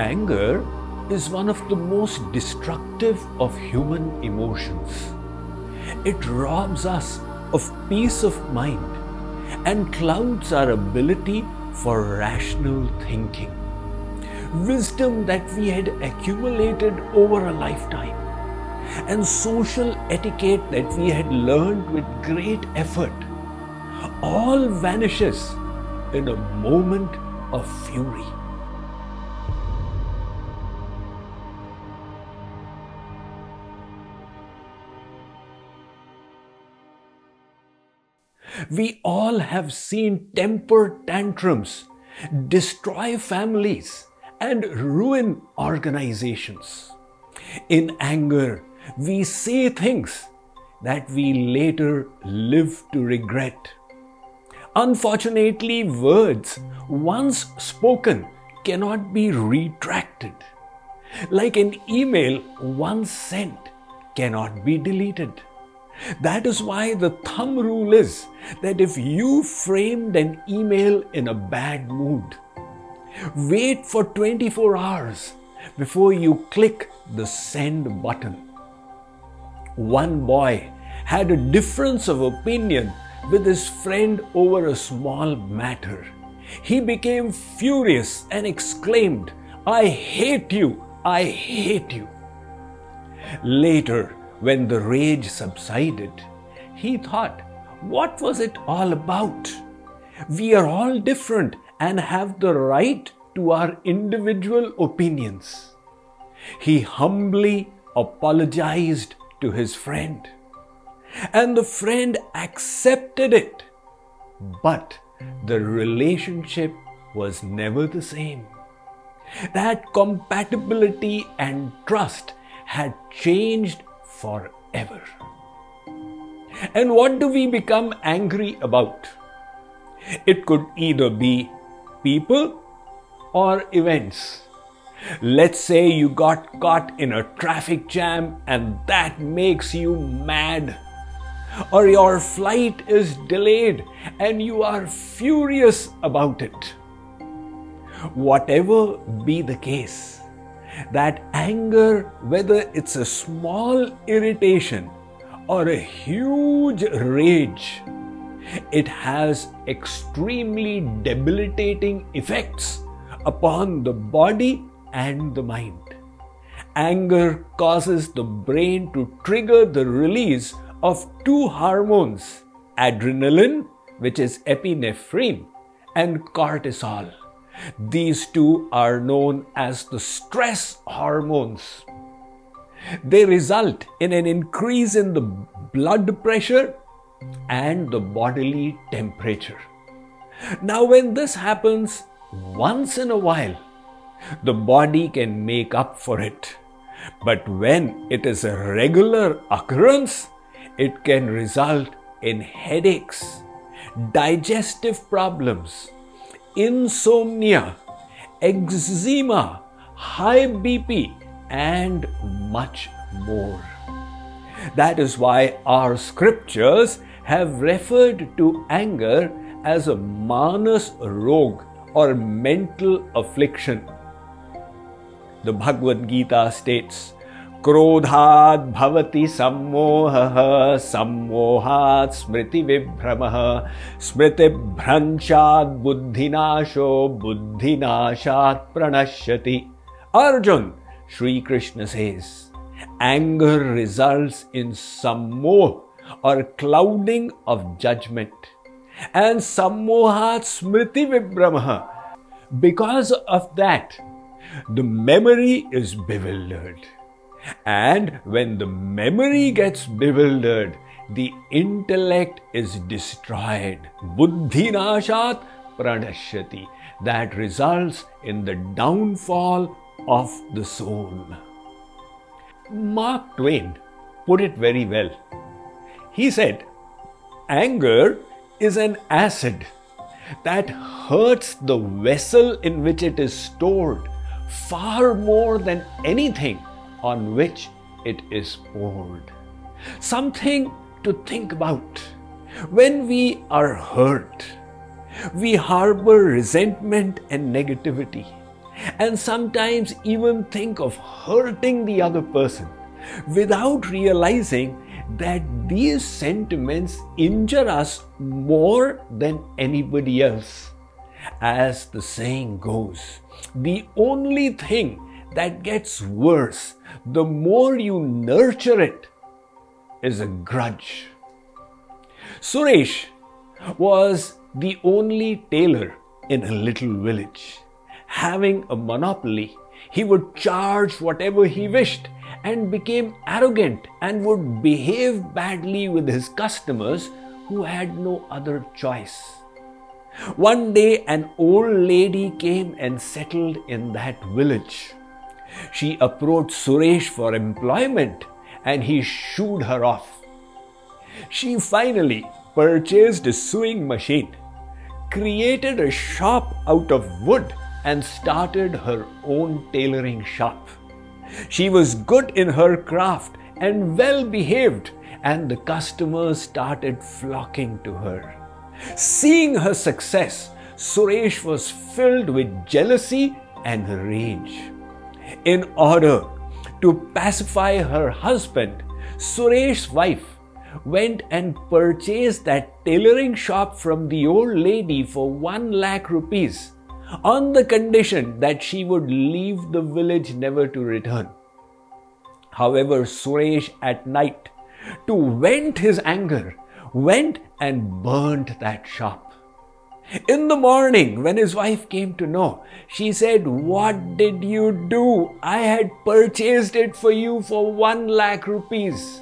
Anger is one of the most destructive of human emotions. It robs us of peace of mind and clouds our ability for rational thinking. Wisdom that we had accumulated over a lifetime and social etiquette that we had learned with great effort all vanishes in a moment of fury. We all have seen temper tantrums destroy families and ruin organizations. In anger, we say things that we later live to regret. Unfortunately, words once spoken cannot be retracted. Like an email once sent cannot be deleted. That is why the thumb rule is that if you framed an email in a bad mood, wait for 24 hours before you click the send button. One boy had a difference of opinion with his friend over a small matter. He became furious and exclaimed, "I hate you! I hate you!" Later, when the rage subsided, he thought, what was it all about? We are all different and have the right to our individual opinions. He humbly apologized to his friend, and the friend accepted it. But the relationship was never the same. That compatibility and trust had changed forever. And what do we become angry about? It could either be people or events. Let's say you got caught in a traffic jam and that makes you mad. Or your flight is delayed and you are furious about it. Whatever be the case, that anger, whether it's a small irritation or a huge rage, it has extremely debilitating effects upon the body and the mind. Anger causes the brain to trigger the release of two hormones, adrenaline, which is epinephrine, and cortisol. These two are known as the stress hormones. They result in an increase in the blood pressure and the bodily temperature. Now, when this happens once in a while, the body can make up for it. But when it is a regular occurrence, it can result in headaches, digestive problems, insomnia, eczema, high BP, and much more. That is why our scriptures have referred to anger as a manas rog or mental affliction. The Bhagavad Gita states, Krodhat bhavati sammohah, sammohat smriti vibhramah, smriti bhranchat buddhinasho, buddhinashat pranashyati. Arjun, Sri Krishna says, anger results in sammoh or clouding of judgment, and sammohat smriti vibhramah. Because of that, the memory is bewildered. And when the memory gets bewildered, the intellect is destroyed. Buddhinashat pranashyati. That results in the downfall of the soul. Mark Twain put it very well. He said, anger is an acid that hurts the vessel in which it is stored far more than anything on which it is poured. Something to think about. When we are hurt, we harbor resentment and negativity, and sometimes even think of hurting the other person without realizing that these sentiments injure us more than anybody else. As the saying goes, the only thing that gets worse the more you nurture it is a grudge. Suresh was the only tailor in a little village. Having a monopoly, he would charge whatever he wished and became arrogant and would behave badly with his customers who had no other choice. One day, an old lady came and settled in that village. She approached Suresh for employment and he shooed her off. She finally purchased a sewing machine, created a shop out of wood, and started her own tailoring shop. She was good in her craft and well behaved, and the customers started flocking to her. Seeing her success, Suresh was filled with jealousy and rage. In order to pacify her husband, Suresh's wife went and purchased that tailoring shop from the old lady for 1 lakh rupees on the condition that she would leave the village never to return. However, Suresh at night, to vent his anger, went and burnt that shop. In the morning, when his wife came to know, she said, "What did you do? I had purchased it for you for 1 lakh rupees.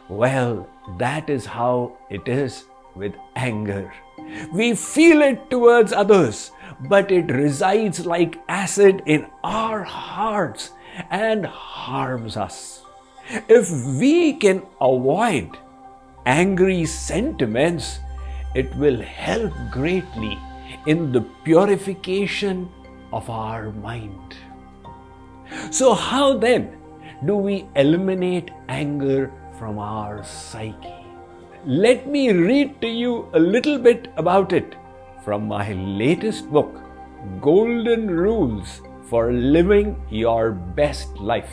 Well, that is how it is with anger. We feel it towards others, but it resides like acid in our hearts and harms us. If we can avoid angry sentiments, it will help greatly in the purification of our mind." So how then do we eliminate anger from our psyche? Let me read to you a little bit about it from my latest book, Golden Rules for Living Your Best Life.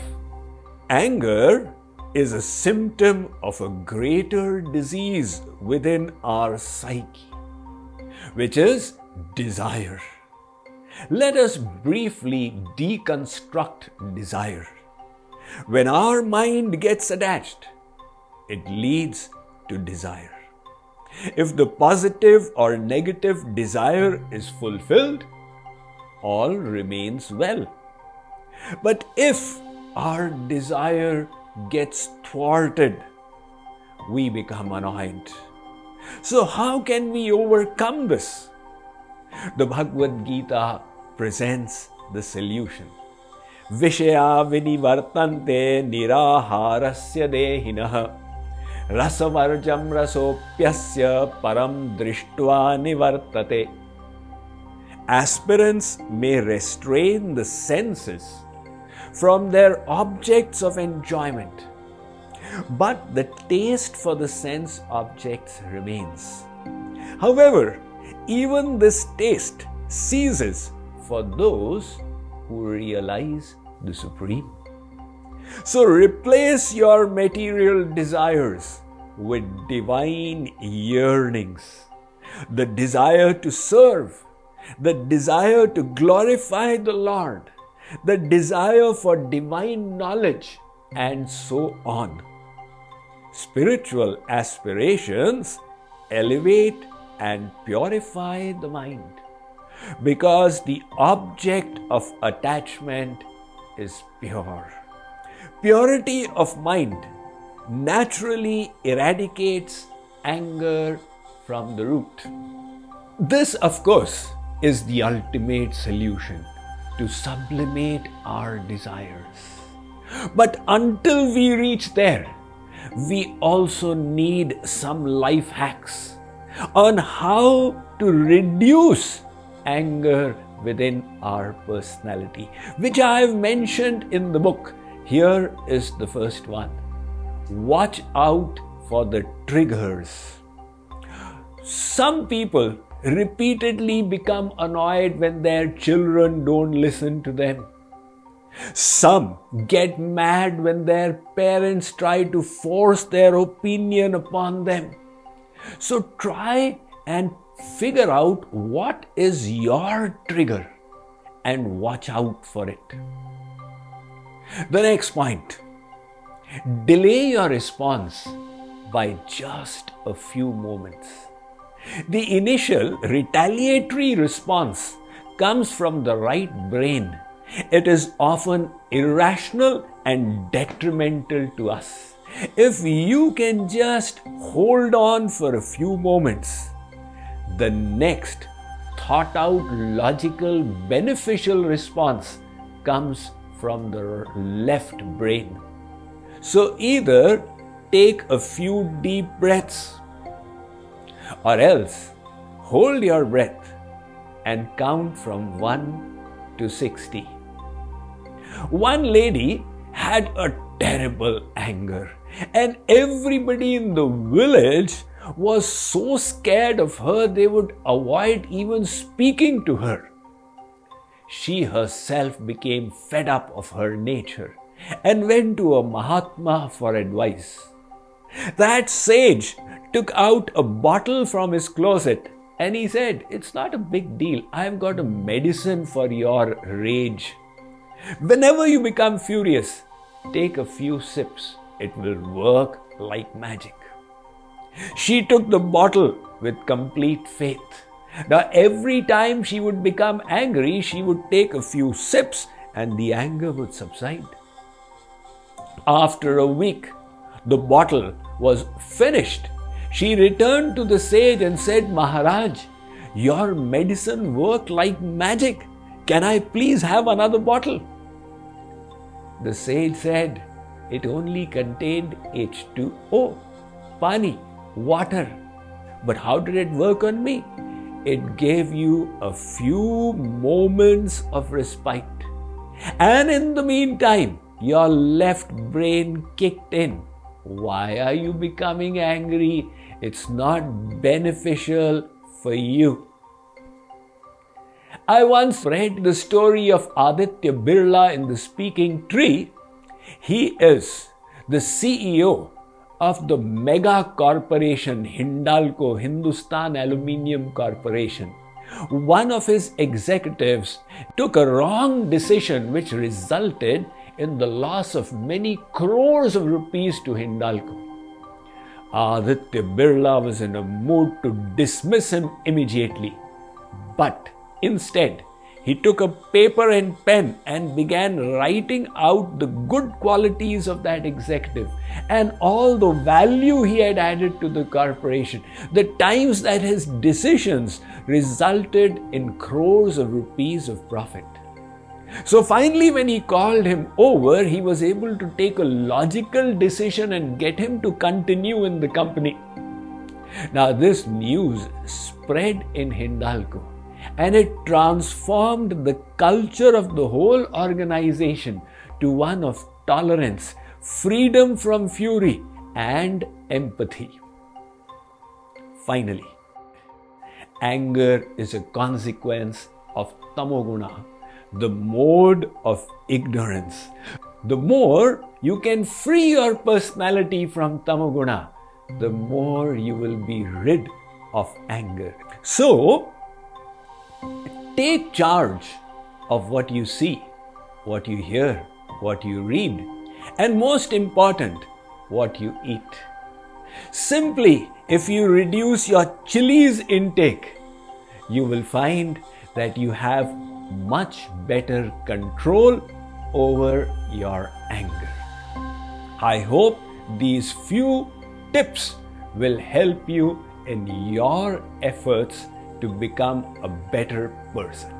Anger is a symptom of a greater disease within our psyche, which is desire. Let us briefly deconstruct desire. When our mind gets attached, it leads to desire. If the positive or negative desire is fulfilled, all remains well. But if our desire gets thwarted, we become annoyed. So how can we overcome this? The Bhagavad Gita presents the solution. Vishaya vinivartante niraharasya dehinah rasavarjam rasopyasya param drishtva nivartate. Aspirants may restrain the senses from their objects of enjoyment, but the taste for the sense objects remains. However, even this taste ceases for those who realize the Supreme. So replace your material desires with divine yearnings, the desire to serve, the desire to glorify the Lord, the desire for divine knowledge, and so on. Spiritual aspirations elevate and purify the mind, because the object of attachment is pure. Purity of mind naturally eradicates anger from the root. This, of course, is the ultimate solution to sublimate our desires. But until we reach there, we also need some life hacks on how to reduce anger within our personality, which I have mentioned in the book. Here is the first one. Watch out for the triggers. Some people repeatedly become annoyed when their children don't listen to them. Some get mad when their parents try to force their opinion upon them. So try and figure out what is your trigger and watch out for it. The next point, delay your response by just a few moments. The initial retaliatory response comes from the right brain. It is often irrational and detrimental to us. If you can just hold on for a few moments, the next thought out, logical, beneficial response comes from the left brain. So either take a few deep breaths or else hold your breath and count from 1 to 60. One lady had a terrible anger, and everybody in the village was so scared of her they would avoid even speaking to her. She herself became fed up of her nature and went to a Mahatma for advice. That sage took out a bottle from his closet and he said, "It's not a big deal. I've got a medicine for your rage. Whenever you become furious, take a few sips. It will work like magic." She took the bottle with complete faith. Now, every time she would become angry, she would take a few sips and the anger would subside. After a week, the bottle was finished. She returned to the sage and said, "Maharaj, your medicine worked like magic. Can I please have another bottle?" The sage said, "It only contained H2O, pani, water. But how did it work on me? It gave you a few moments of respite. And in the meantime, your left brain kicked in. Why are you becoming angry? It's not beneficial for you." I once read the story of Aditya Birla in The Speaking Tree. He is the CEO of the mega corporation Hindalco, Hindustan Aluminium Corporation. One of his executives took a wrong decision which resulted in the loss of many crores of rupees to Hindalco. Aditya Birla was in a mood to dismiss him immediately, but instead, he took a paper and pen and began writing out the good qualities of that executive and all the value he had added to the corporation, the times that his decisions resulted in crores of rupees of profit. So finally, when he called him over, he was able to take a logical decision and get him to continue in the company. Now, this news spread in Hindalco, and it transformed the culture of the whole organization to one of tolerance, freedom from fury, and empathy. Finally, anger is a consequence of tamoguna, the mode of ignorance. The more you can free your personality from tamoguna, the more you will be rid of anger. So, take charge of what you see, what you hear, what you read, and most important, what you eat. Simply, if you reduce your chilies intake, you will find that you have much better control over your anger. I hope these few tips will help you in your efforts to become a better person.